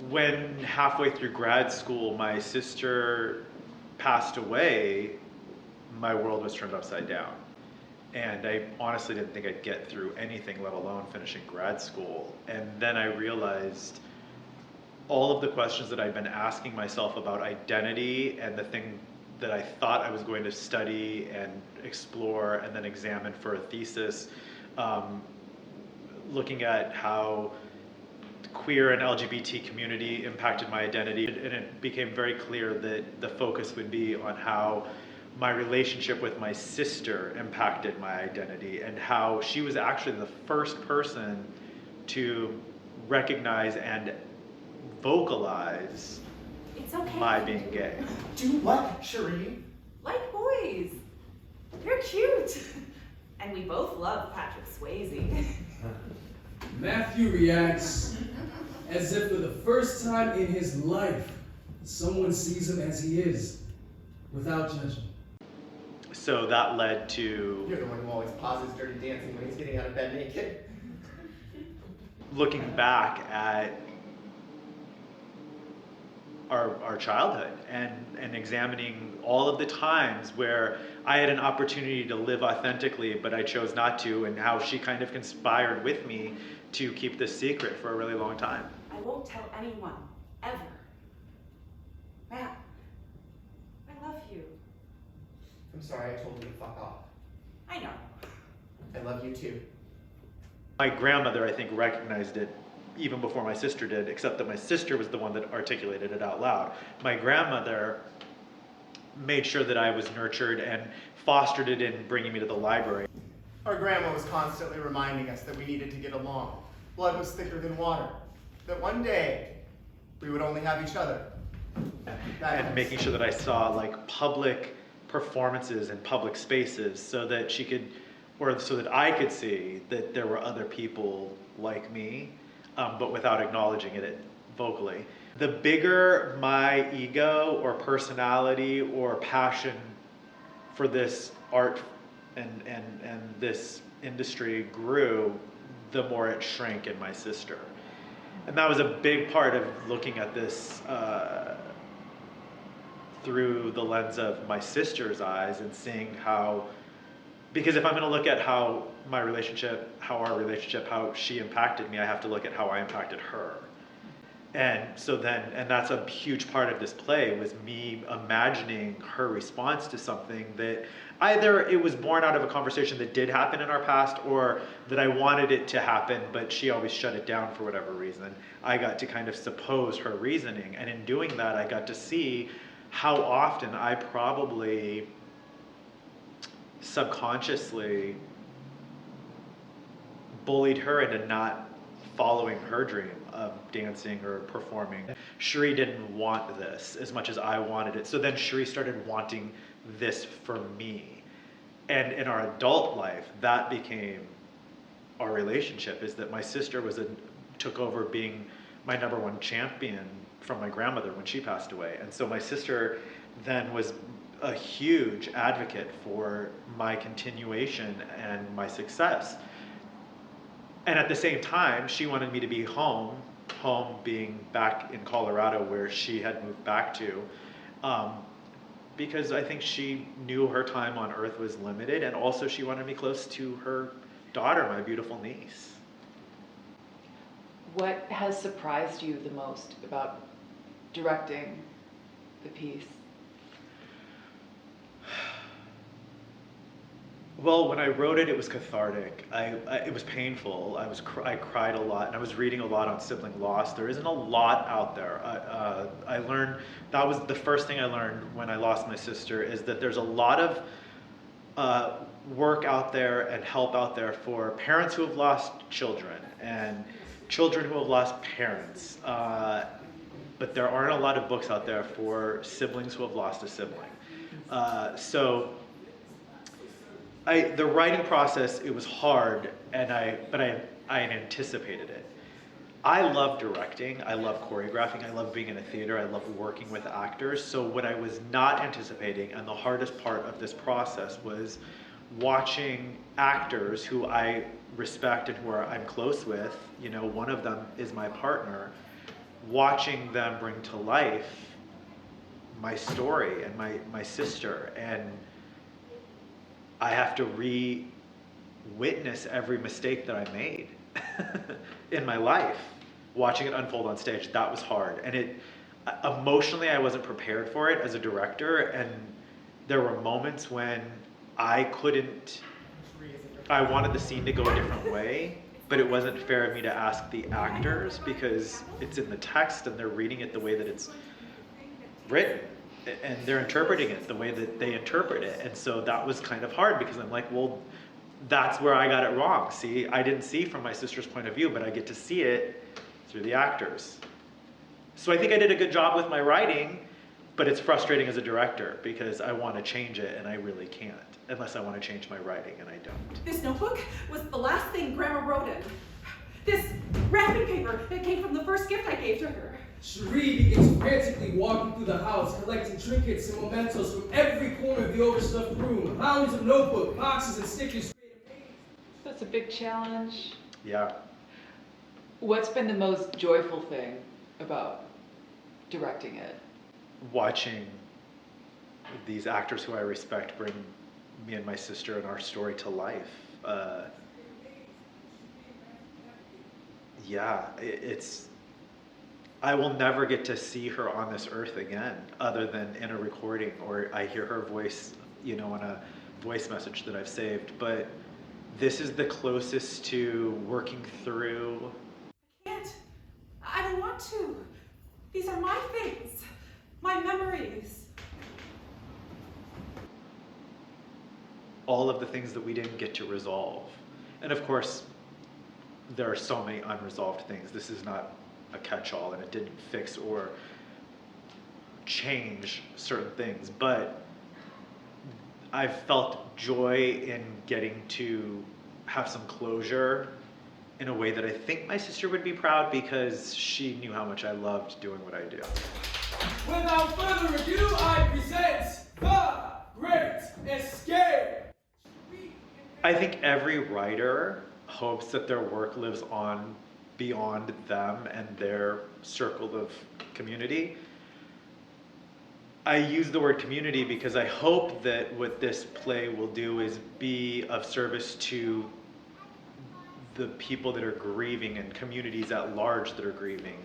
When halfway through grad school, my sister passed away, my world was turned upside down. And I honestly didn't think I'd get through anything, let alone finishing grad school. And then I realized all of the questions that I'd been asking myself about identity and the thing that I thought I was going to study and explore and then examine for a thesis, looking at how queer and LGBT community impacted my identity, and it became very clear that the focus would be on how my relationship with my sister impacted my identity and how she was actually the first person to recognize and vocalize It's okay. my being gay. Do what, Shiree? Like boys. You're cute. And we both love Patrick Swayze. Matthew reacts as if for the first time in his life, someone sees him as he is, without judgment. So that led to You're the one who always pauses dirty dancing when he's getting out of bed naked. looking back at our childhood and examining all of the times where I had an opportunity to live authentically, but I chose not to, and how she kind of conspired with me to keep this secret for a really long time. I won't tell anyone, ever. Matt, I love you. I'm sorry I told you to fuck off. I know. I love you too. My grandmother, I think, recognized it even before my sister did, except that my sister was the one that articulated it out loud. My grandmother made sure that I was nurtured and fostered it in bringing me to the library. Our grandma was constantly reminding us that we needed to get along. Blood was thicker than water. That one day, we would only have each other. And making sure that I saw like public performances in public spaces so that she could, or so that I could see that there were other people like me, but without acknowledging it vocally. The bigger my ego or personality or passion for this art and this industry grew, the more it shrank in my sister. And that was a big part of looking at this through the lens of my sister's eyes and seeing how, because if I'm going to look at how my relationship, how she impacted me, I have to look at how I impacted her. And so then, and that's a huge part of this play, was me imagining her response to something that either it was born out of a conversation that did happen in our past, or that I wanted it to happen, but she always shut it down for whatever reason. I got to kind of suppose her reasoning. And in doing that, I got to see how often I probably subconsciously bullied her into not following her dream of dancing or performing. Shiree didn't want this as much as I wanted it. So then Shiree started wanting this for me. And in our adult life, that became our relationship, is that my sister took over being my number one champion from my grandmother when she passed away. And so my sister then was a huge advocate for my continuation and my success. And at the same time, she wanted me to be home being back in Colorado where she had moved back to, because I think she knew her time on earth was limited, and also she wanted me close to her daughter, my beautiful niece. What has surprised you the most about directing the piece? Well, when I wrote it, it was cathartic. It was painful. I cried a lot, and I was reading a lot on sibling loss. There isn't a lot out there. I learned, that was the first thing I learned when I lost my sister, is that there's a lot of work out there and help out there for parents who have lost children and children who have lost parents. But there aren't a lot of books out there for siblings who have lost a sibling. The writing process, it was hard, but I anticipated it. I love directing, I love choreographing, I love being in a theater, I love working with actors. So what I was not anticipating, and the hardest part of this process, was watching actors who I respect and who I'm close with. You know, one of them is my partner, watching them bring to life my story and my sister, and I have to witness every mistake that I made in my life. Watching it unfold on stage, that was hard. And it emotionally, I wasn't prepared for it as a director, and there were moments when I wanted the scene to go a different way, but it wasn't fair of me to ask the actors because it's in the text and they're reading it the way that it's written, and they're interpreting it the way that they interpret it. And so that was kind of hard because I'm like, well, that's where I got it wrong. See, I didn't see from my sister's point of view, but I get to see it through the actors. So I think I did a good job with my writing, but it's frustrating as a director because I want to change it and I really can't, unless I want to change my writing, and I don't. This notebook was the last thing Grandma wrote in. This wrapping paper that came from the first gift I gave to her. Shiree begins frantically walking through the house, collecting trinkets and mementos from every corner of the overstuffed room. Mounds of notebook, boxes, and stickers. That's a big challenge. Yeah. What's been the most joyful thing about directing it? Watching these actors who I respect bring me and my sister and our story to life. I will never get to see her on this earth again other than in a recording, or I hear her voice, in a voice message that I've saved. But this is the closest to working through. I can't. I don't want to. These are my things, my memories. All of the things that we didn't get to resolve. And of course, there are so many unresolved things. This is not a catch-all, and it didn't fix or change certain things, but I've felt joy in getting to have some closure in a way that I think my sister would be proud, because she knew how much I loved doing what I do. Without further ado, I present The Great Escape. I think every writer hopes that their work lives on beyond them and their circle of community. I use the word community because I hope that what this play will do is be of service to the people that are grieving and communities at large that are grieving.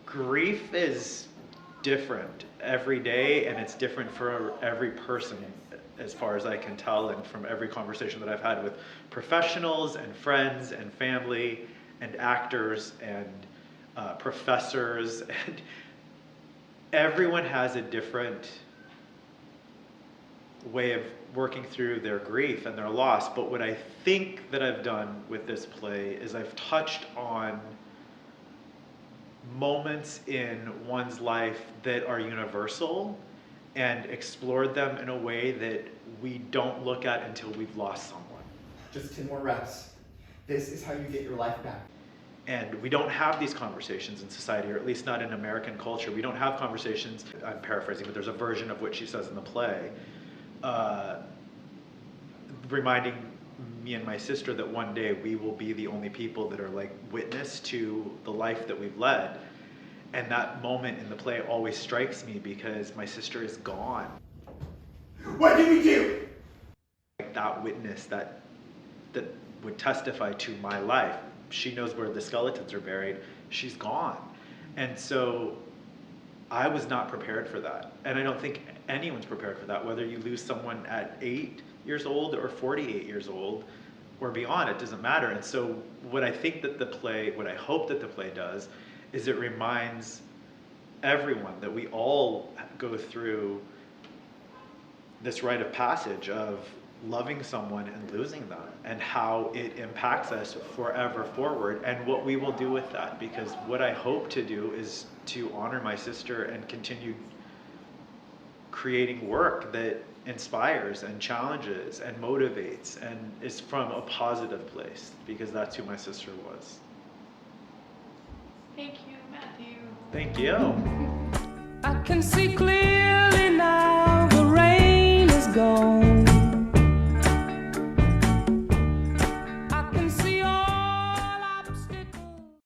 Grief is different every day, and it's different for every person, as far as I can tell, and from every conversation that I've had with professionals and friends and family and actors and professors, and everyone has a different way of working through their grief and their loss. But what I think that I've done with this play is I've touched on moments in one's life that are universal and explored them in a way that we don't look at until we've lost someone. Just 10 more reps. This is how you get your life back. And we don't have these conversations in society, or at least not in American culture. We don't have conversations, I'm paraphrasing, but there's a version of what she says in the play, reminding me and my sister that one day we will be the only people that are like witness to the life that we've led. And that moment in the play always strikes me because my sister is gone. What did we do? That witness that would testify to my life, she knows where the skeletons are buried, she's gone. And so I was not prepared for that. And I don't think anyone's prepared for that, whether you lose someone at 8 years old or 48 years old or beyond, it doesn't matter. And so what I hope that the play does is it reminds everyone that we all go through this rite of passage of loving someone and losing them, and how it impacts us forever forward, and what we will do with that. Because what I hope to do is to honor my sister and continue creating work that inspires and challenges and motivates and is from a positive place, because that's who my sister was. Thank you, Matthew. Thank you. I can see clear